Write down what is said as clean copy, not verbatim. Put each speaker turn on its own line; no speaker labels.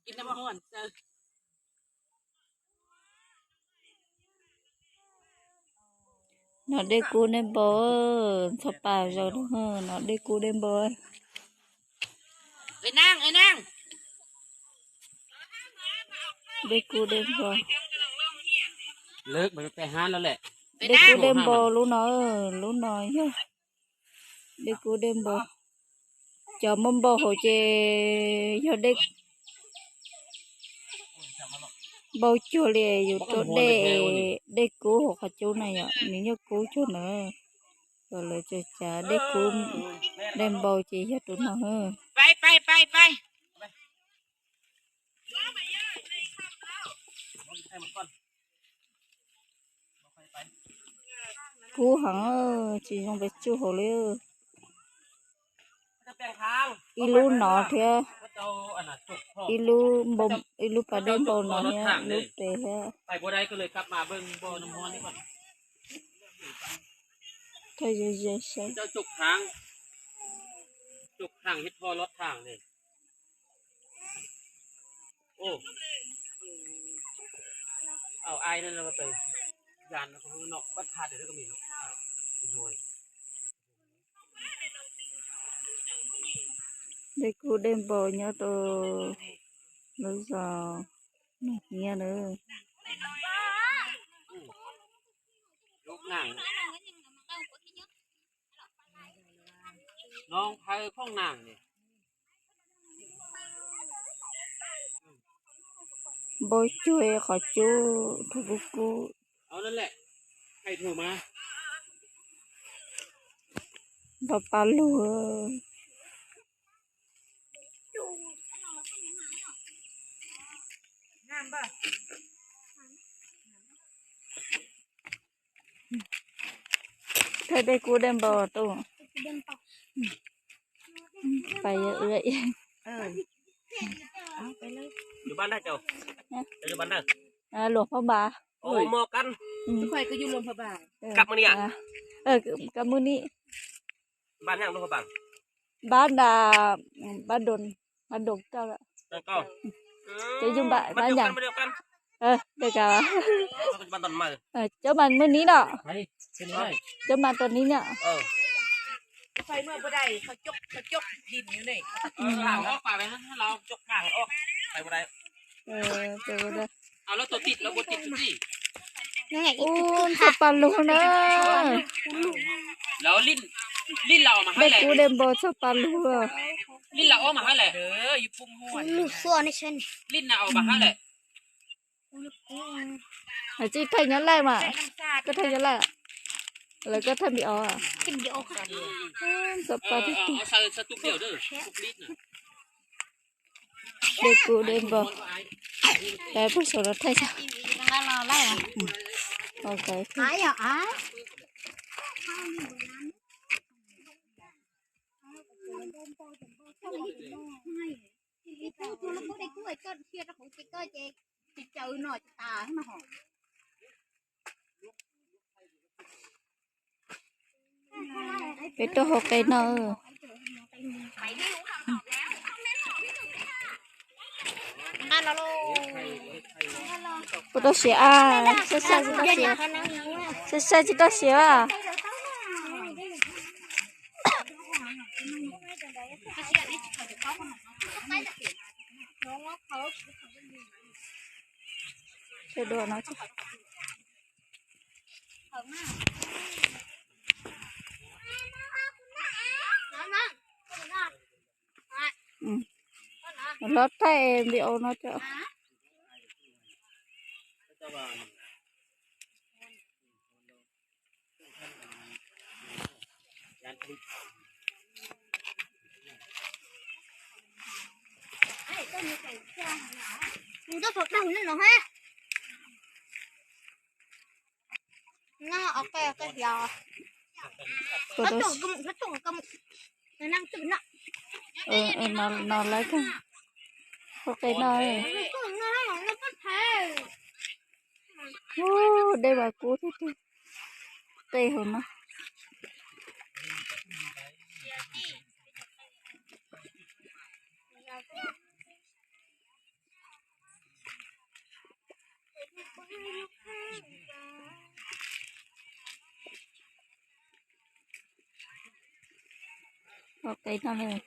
กินน้ำห้อนเจอ
nó đi cú đến bờ sắp bảo rồi đó hả nó đi cú đến bờ
ไอ้นางไอ้นาง
đi cú đến bờ
เลิกมันไปหาแล้วแหละ
đi cú đến bờ lúc nói nhá đi cú đến bờ cho mâm bò hồ chè cho đi bao chua lìa dù chỗ để cú hoặc chỗ này ạ nếu như cú chỗ nữa rồi lại cho trả để cú đem bò chỉ cho tụi nó hơn
ไป
cú hẳn chỉ trong việc chú hồ liêu ilu nọ thì ilu bom ilu pada đêm bò nọ nha lúc để ha
ไปบ่ได้ก็เลยกลับมาเบิ่งบ่อน้ำร้อนนี่ก่อน
thôi giờ sao
เจ้าจุกทางเฮ็ดพอรถทางนี่โอ้เอาไอ้นั่นเราไปยานแล้วก็นอกบ้านขาดเดี๋ยวก็มีเนาะหน่วย
để cú đêm bò nhớ tôi nó giờ nghe nữa
ลูกหนังน้องไทยข้องหนังนี่
bò chui khỏi chú thu cú
เอานั่นแหละใครโทรมา
bà pa lùa thôi đây cú đêm bò tôi phải vậy
อยู่บ้านได้เจ้าอยู่บ้านได้
หลวงพ่อบา
โอ้หมอกัน
ใครก็อยู่โรงพยาบาล
กลับมาเนี่ย
กับมือนี้
บ้านยังลูกบ้าน
บ้านบ้านดงเจ้าละ
แล้วก็
จะยุ่งบ้าน
บ้าน
อย่าง
เดียวกัน
เด็กอะ
บ้านต้นไม้
เจ้ามันมือนี้เนาะ
ไปเป็นไร
เจ้ามันตัวนี้เนี่ย
ไฟเมื่อบ่ได้เขาจกดินอยู่นี่
ห่างออกไปไปนะเราจกห่างออกไปบ่ได้
เจ้าได้
เอาแล้วตัวติดแล้วบนติดสิ
โอ้สปาลูนะ
แล้วลิ้นเรามาให้
เด็ก
แหละ
กูเดมโบสปาลู
ลิ้นเราเอามาให้แหละ
เด้ออยู่ปุ่มหัว
ลูกส่วนในเช่น
ลิ้นน่ะเอามาให้แหละ
จีthay nhớ lại mà
ใส่น้ำซา
ก็thay nhớ lạiแล้วก็thay bị ó à
กินเดียวค่ะ
สปาลู
เอาใส่ตุกเดียวเด้อตุกลิ้นน่ะ
เด็กกูเดมโบแต่ผู้สอนthay sao
นั่นเราไล่อะ
ok
หายอ่ะอ่ะตัวเราได้กล้วยก็เชียร์ของจิ๊กก็เจ๊เจอหน่อยตาให้มาหอม
cái tôi học cái nơ
นั่นเรา
tôi đó xỉa à sao sao chị đó xỉa sao sao chị đó xỉa à cái đồ nó chứ lót tay bị ô nó cho
mình có thuộc đồng nữa ha nó ok ok giờ
tôi đó
nó trồng công nó năng tự nó
nó lấy cái học cái nơ
nó có thể
ô đây bà cú thế chứ tê hồn nó ok nó lên